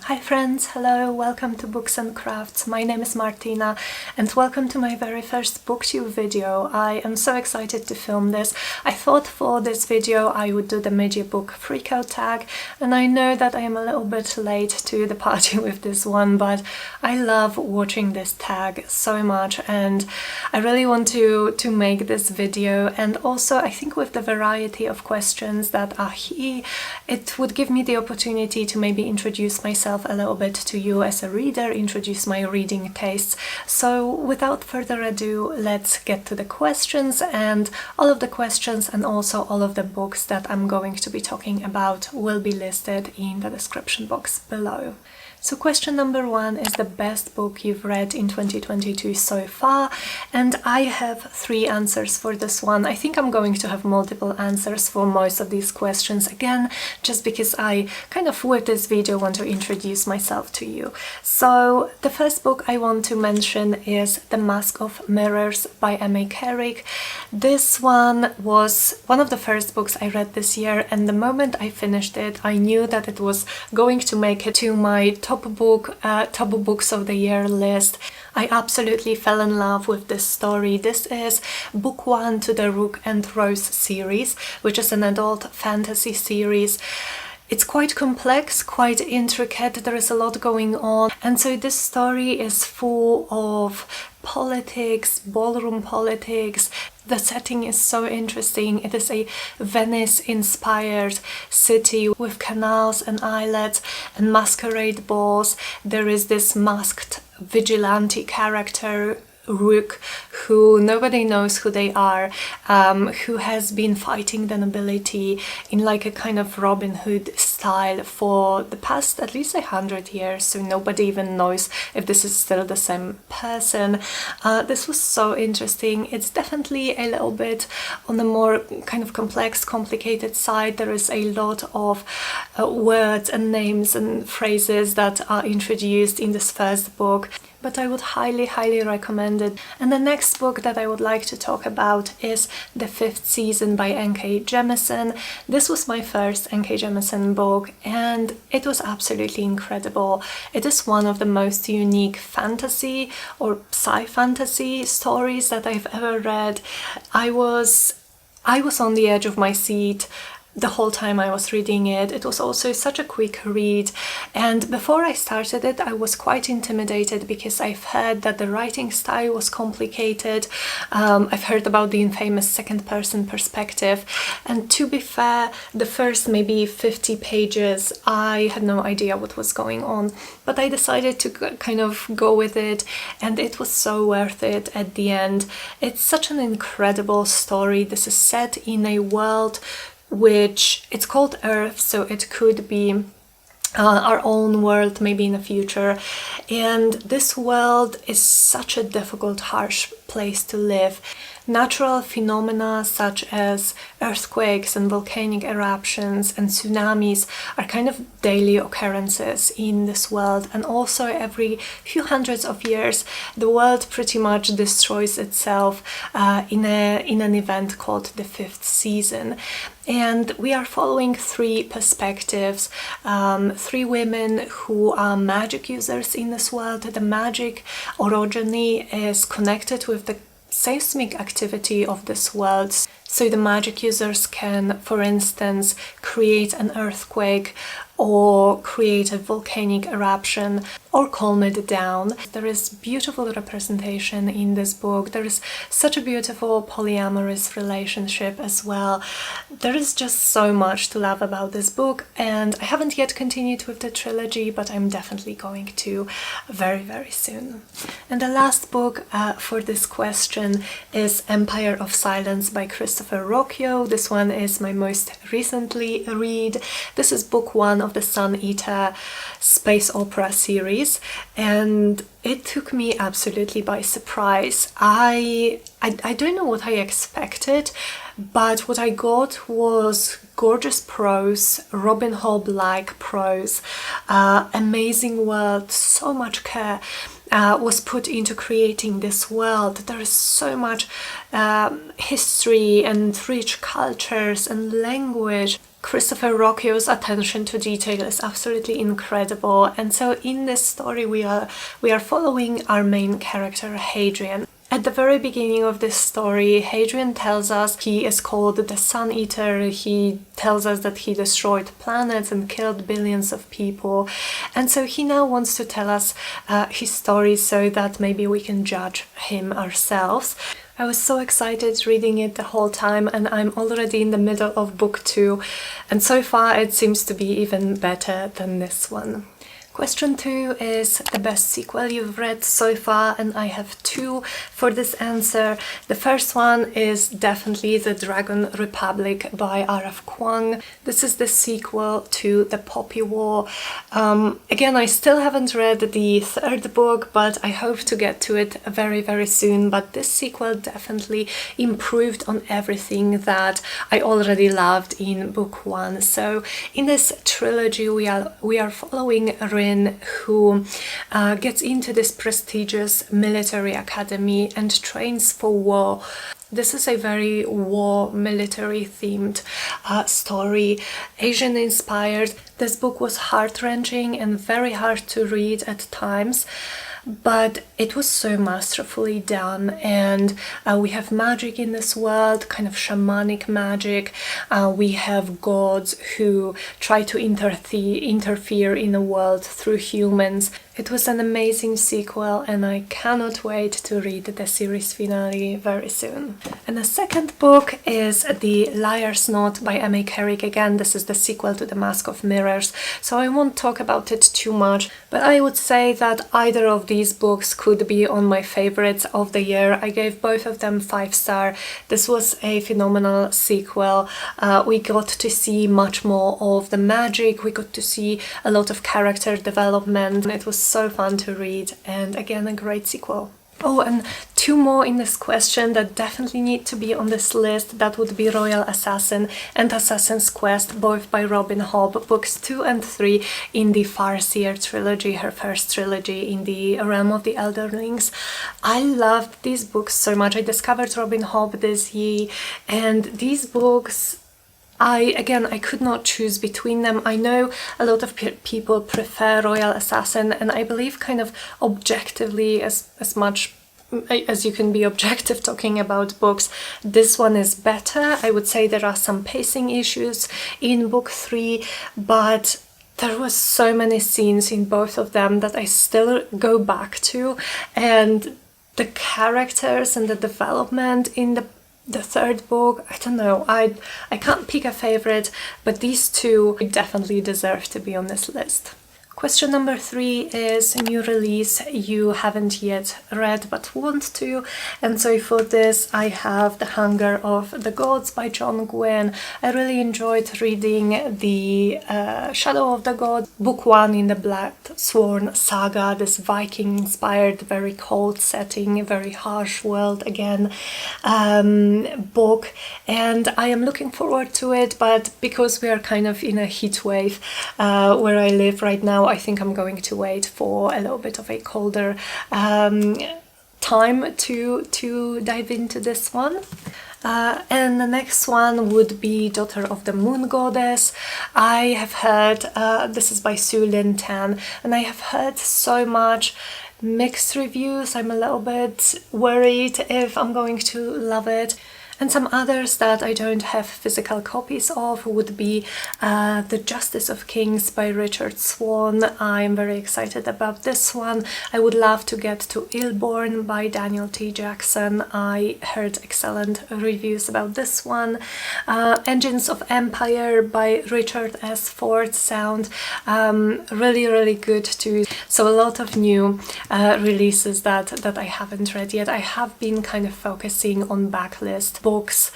Hi friends, hello, welcome to Books and Crafts. My name is Martyna and welcome to my very first Booktube video. I am so excited to film this. I thought for this video I would do the media book freakout tag, and I know that I am a little bit late to the party with this one, but I love watching this tag so much and I really want to make this video. And also I think with the variety of questions that are here, it would give me the opportunity to maybe introduce myself a little bit to you as a reader, introduce my reading tastes. So without further ado, let's get to the questions, and all of the questions and also all of the books that I'm going to be talking about will be listed in the description box below. So question number one is the best book you've read in 2022 so far, and I have 3 answers for this one. I think I'm going to have multiple answers for most of these questions, again, just because I kind of with this video want to introduce myself to you. So the first book I want to mention is The Mask of Mirrors by M.A. Carrick. This one was one of the first books I read this year, and the moment I finished it, I knew that it was going to make it to my top books of the year list. I absolutely fell in love with this story. This is book 1 to the Rook and Rose series, which is an adult fantasy series. It's quite complex, quite intricate, there is a lot going on, and so this story is full of politics, ballroom politics. The setting is so interesting. It is a Venice-inspired city with canals and islets and masquerade balls. There is this masked vigilante character, Rook, who nobody knows who they are, who has been fighting the nobility in like a kind of Robin Hood style for the past at least 100 years, so nobody even knows if this is still the same person. This was so interesting. It's definitely a little bit on the more kind of complex, complicated side. There is a lot of words and names and phrases that are introduced in this first book, but I would highly recommend it. And the next book that I would like to talk about is The Fifth Season by N.K. Jemisin. This was my first N.K. Jemisin book and it was absolutely incredible. It is one of the most unique fantasy or sci-fantasy stories that I've ever read. I was on the edge of my seat the whole time I was reading it. It was also such a quick read, and before I started it I was quite intimidated because I've heard that the writing style was complicated. I've heard about the infamous second-person perspective, and to be fair, the first maybe 50 pages I had no idea what was going on, but I decided to kind of go with it and it was so worth it at the end. It's such an incredible story. This is set in a world which it's called Earth, so it could be our own world maybe in the future, and this world is such a difficult, harsh place to live. Natural phenomena such as earthquakes and volcanic eruptions and tsunamis are kind of daily occurrences in this world, and also every few hundreds of years the world pretty much destroys itself in an event called the Fifth Season. And we are following 3 perspectives, 3 women who are magic users in this world. The magic orogeny is connected with the seismic activity of this world. So the magic users can, for instance, create an earthquake or create a volcanic eruption or calm it down. There is beautiful representation in this book. There is such a beautiful polyamorous relationship as well. There is just so much to love about this book, and I haven't yet continued with the trilogy, but I'm definitely going to very soon. And the last book for this question is Empire of Silence by Christopher Rocchio. This one is my most recently read. This is book 1 of the Sun Eater space opera series, and it took me absolutely by surprise. I don't know what I expected, but what I got was gorgeous prose, Robin Hobb-like prose, amazing world, so much care was put into creating this world. There is so much history and rich cultures and language. Christopher Rocchio's attention to detail is absolutely incredible, and so in this story we are following our main character, Hadrian. At the very beginning of this story, Hadrian tells us he is called the Sun Eater. He tells us that he destroyed planets and killed billions of people. And so he now wants to tell us his story so that maybe we can judge him ourselves. I was so excited reading it the whole time, and I'm already in the middle of book 2, and so far it seems to be even better than this one. Question 2 is the best sequel you've read so far, and I have 2 for this answer. The first one is definitely The Dragon Republic by R.F. Kuang. This is the sequel to The Poppy War. Again, I still haven't read the third book, but I hope to get to it very, very soon. But this sequel definitely improved on everything that I already loved in book 1. So in this trilogy, we are following who gets into this prestigious military academy and trains for war. This is a very war, military themed story, Asian inspired. This book was heart-wrenching and very hard to read at times, but it was so masterfully done, and we have magic in this world, kind of shamanic magic. We have gods who try to interfere in the world through humans. It was an amazing sequel, and I cannot wait to read the series finale very soon. And the second book is The Liar's Knot by M.A. Carrick. Again, this is the sequel to The Mask of Mirrors, so I won't talk about it too much, but I would say that either of these books could be on my favorites of the year. I gave both of them 5-star. This was a phenomenal sequel. We got to see much more of the magic, we got to see a lot of character development. It was so fun to read, and again, a great sequel. Oh, and 2 more in this question that definitely need to be on this list. That would be Royal Assassin and Assassin's Quest, both by Robin Hobb, books 2 and 3 in the Farseer trilogy, her first trilogy in the realm of the Elderlings. I loved these books so much. I discovered Robin Hobb this year, and these books, I could not choose between them. I know a lot of people prefer Royal Assassin, and I believe kind of objectively, as much as you can be objective talking about books, this one is better. I would say there are some pacing issues in book 3, but there was so many scenes in both of them that I still go back to, and the characters and the development in the third book, I don't know, I can't pick a favorite, but these 2 definitely deserve to be on this list. Question number 3 is a new release you haven't yet read but want to, and so for this I have The Hunger of the Gods by John Gwynne. I really enjoyed reading the Shadow of the Gods, book 1 in the Black Sworn saga, this Viking-inspired, very cold setting, very harsh world again book, and I am looking forward to it, but because we are kind of in a heat wave where I live right now, I think I'm going to wait for a little bit of a colder time to dive into this one. And the next one would be Daughter of the Moon Goddess. I have heard, this is by Sue Lin Tan, and I have heard so much mixed reviews. I'm a little bit worried if I'm going to love it. And some others that I don't have physical copies of would be The Justice of Kings by Richard Swan. I'm very excited about this one. I would love to get to Illborn by Daniel T. Jackson. I heard excellent reviews about this one. Engines of Empire by Richard S. Ford sound really, really good too. So a lot of new releases that I haven't read yet. I have been kind of focusing on backlist books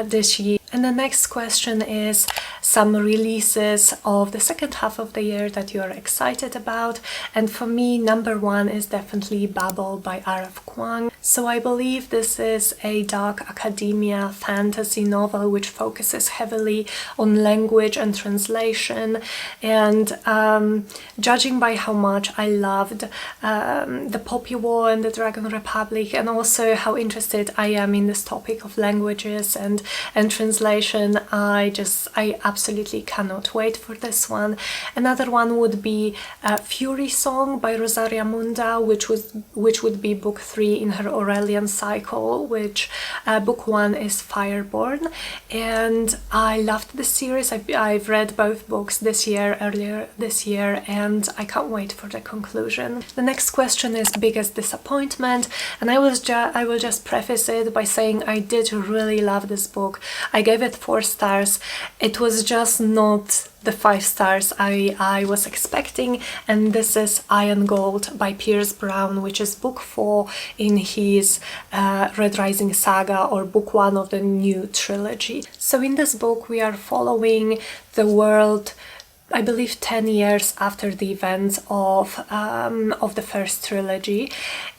this year. And the next question is some releases of the second half of the year that you are excited about. And for me, number 1 is definitely Babel by R.F. Kuang. So I believe this is a dark academia fantasy novel which focuses heavily on language and translation. And judging by how much I loved The Poppy War and The Dragon Republic, and also how interested I am in this topic of languages and translation, translation. I absolutely cannot wait for this one. Another one would be Fury Song by Rosaria Munda, which would be book 3 in her Aurelian cycle, which book 1 is Fireborn. And I loved this series. I've read both books earlier this year, and I can't wait for the conclusion. The next question is biggest disappointment, and I will just preface it by saying I did really love this book. I gave it 4 stars. It was just not the 5 stars I was expecting, and this is Iron Gold by Pierce Brown, which is book 4 in his Red Rising saga, or book 1 of the new trilogy. So in this book we are following the world, I believe 10 years after the events of the first trilogy,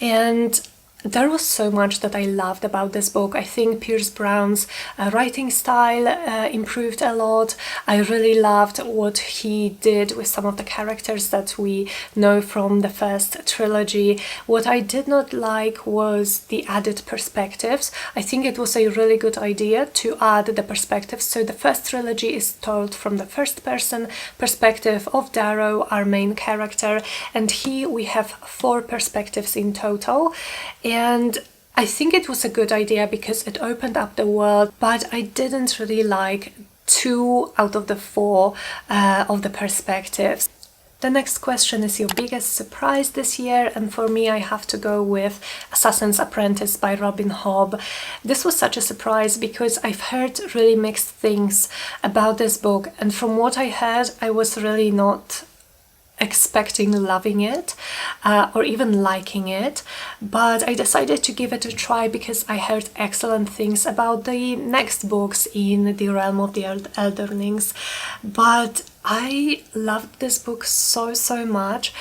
and there was so much that I loved about this book. I think Pierce Brown's writing style improved a lot. I really loved what he did with some of the characters that we know from the first trilogy. What I did not like was the added perspectives. I think it was a really good idea to add the perspectives. So the first trilogy is told from the first person perspective of Darrow, our main character, and here we have 4 perspectives in total. And I think it was a good idea because it opened up the world, but I didn't really like 2 out of the 4 of the perspectives. The next question is your biggest surprise this year, and for me I have to go with Assassin's Apprentice by Robin Hobb. This was such a surprise because I've heard really mixed things about this book, and from what I heard I was really not expecting loving it or even liking it, but I decided to give it a try because I heard excellent things about the next books in the realm of the Elderlings. But I loved this book so much.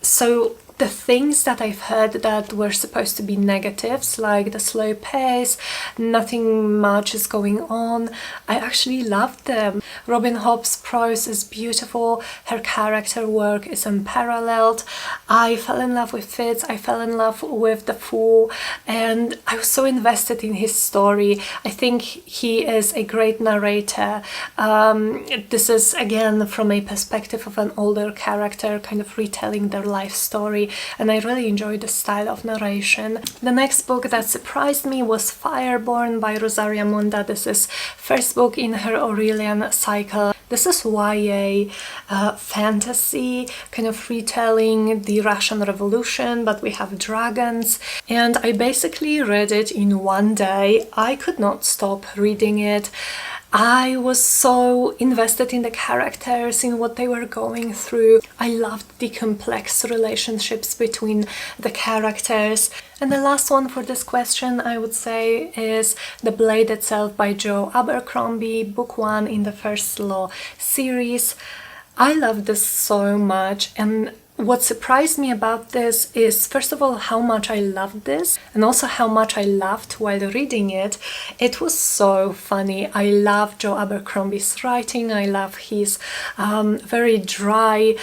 So the things that I've heard that were supposed to be negatives, like the slow pace, nothing much is going on, I actually loved them. Robin Hobb's prose is beautiful, her character work is unparalleled. I fell in love with Fitz, I fell in love with the Fool, and I was so invested in his story. I think he is a great narrator. This is again from a perspective of an older character, kind of retelling their life story, and I really enjoyed the style of narration. The next book that surprised me was Fireborn by Rosaria Munda. This is first book in her Aurelian cycle. This is YA fantasy, kind of retelling the Russian Revolution, but we have dragons, and I basically read it in one day. I could not stop reading it. I was so invested in the characters, in what they were going through. I loved the complex relationships between the characters. And the last one for this question, I would say, is The Blade Itself by Joe Abercrombie, book 1 in the First Law series. I love this so much, and what surprised me about this is, first of all, how much I loved this, and also how much I laughed while reading it. It was so funny. I love Joe Abercrombie's writing. I love his very dry,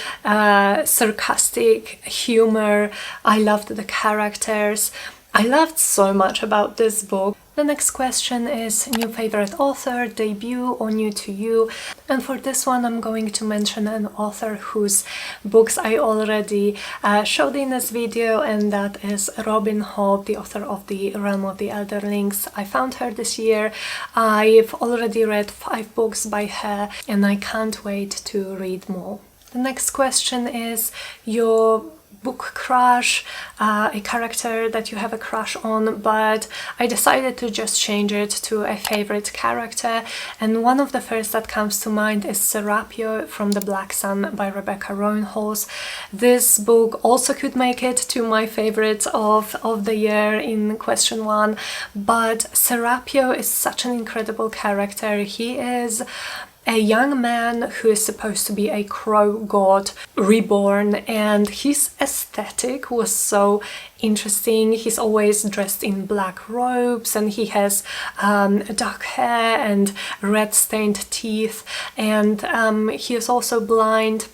sarcastic humor. I loved the characters. I loved so much about this book. The next question is new favorite author, debut, or new to you. And for this one I'm going to mention an author whose books I already showed in this video, and that is Robin Hobb, the author of The Realm of the Elderlings. I found her this year. I've already read 5 books by her, and I can't wait to read more. The next question is your book crush, a character that you have a crush on, but I decided to just change it to a favorite character, and one of the first that comes to mind is Serapio from The Black Sun by Rebecca Roanhorse. This book also could make it to my favorite of the year in question 1, but Serapio is such an incredible character. He is a young man who is supposed to be a crow god reborn, and his aesthetic was so interesting. He's always dressed in black robes, and he has dark hair and red stained teeth, and he is also blind,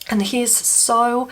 and he is so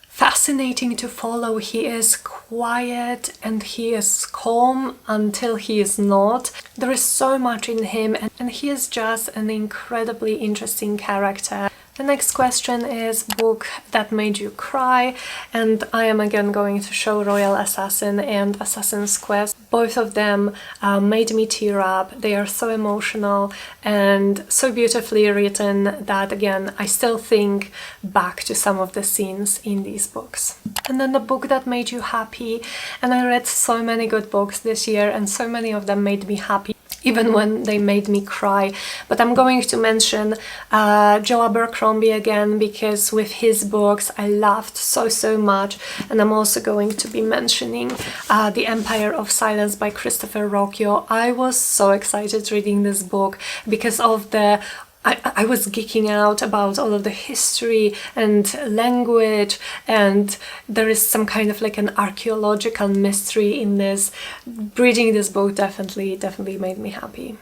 fascinating to follow. He is quiet and he is calm until he is not. There is so much in him, and he is just an incredibly interesting character. The next question is book that made you cry, and I am again going to show Royal Assassin and Assassin's Quest. Both of them made me tear up. They are so emotional and so beautifully written that again I still think back to some of the scenes in these books. And then the book that made you happy, and I read so many good books this year and so many of them made me happy, even when they made me cry. But I'm going to mention Joe Abercrombie again, because with his books I laughed so much. And I'm also going to be mentioning The Empire of Silence by Christopher Rocchio. I was so excited reading this book because of the I was geeking out about all of the history and language, and there is some kind of like an archaeological mystery in this. Reading this book definitely made me happy.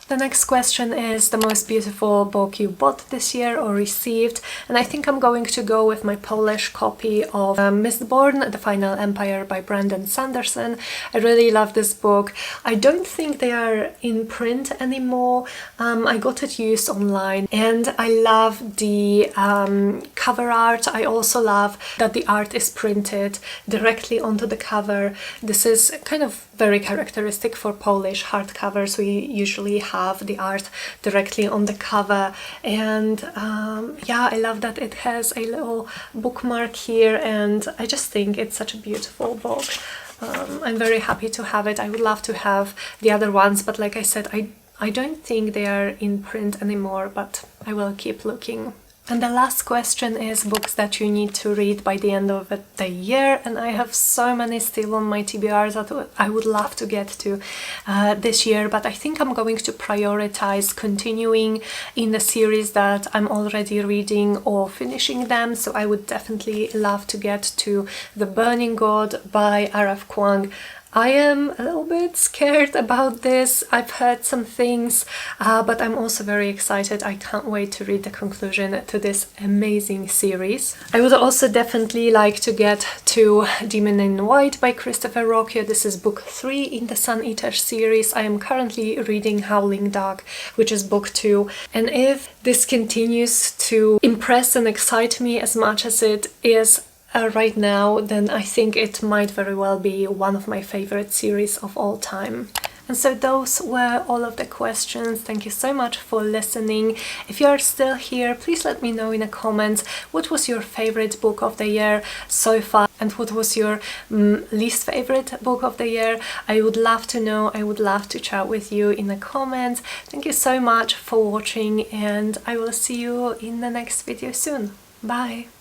The next question is the most beautiful book you bought this year or received, and I think I'm going to go with my Polish copy of Mistborn, The Final Empire by Brandon Sanderson. I really love this book. I don't think they are in print anymore. I got it used online, and I love the cover art. I also love that the art is printed directly onto the cover. This is kind of very characteristic for Polish hardcovers. We usually have the art directly on the cover, and yeah, I love that it has a little bookmark here, and I just think it's such a beautiful book. I'm very happy to have it. I would love to have the other ones, but like I said, I don't think they are in print anymore, but I will keep looking. And the last question is books that you need to read by the end of the year, and I have so many still on my TBRs that I would love to get to this year, but I think I'm going to prioritize continuing in the series that I'm already reading or finishing them. So I would definitely love to get to The Burning God by R.F. Kuang. I am a little bit scared about this. I've heard some things, but I'm also very excited. I can't wait to read the conclusion to this amazing series. I would also definitely like to get to Demon in White by Christopher Rocchio. This is book 3 in the Sun Eater series. I am currently reading Howling Dog, which is book 2. And if this continues to impress and excite me as much as it is right now, then I think it might very well be one of my favorite series of all time. And so those were all of the questions. Thank you so much for listening. If you are still here, please let me know in the comments what was your favorite book of the year so far, and what was your least favorite book of the year. I would love to know. I would love to chat with you in the comments. Thank you so much for watching, and I will see you in the next video soon. Bye!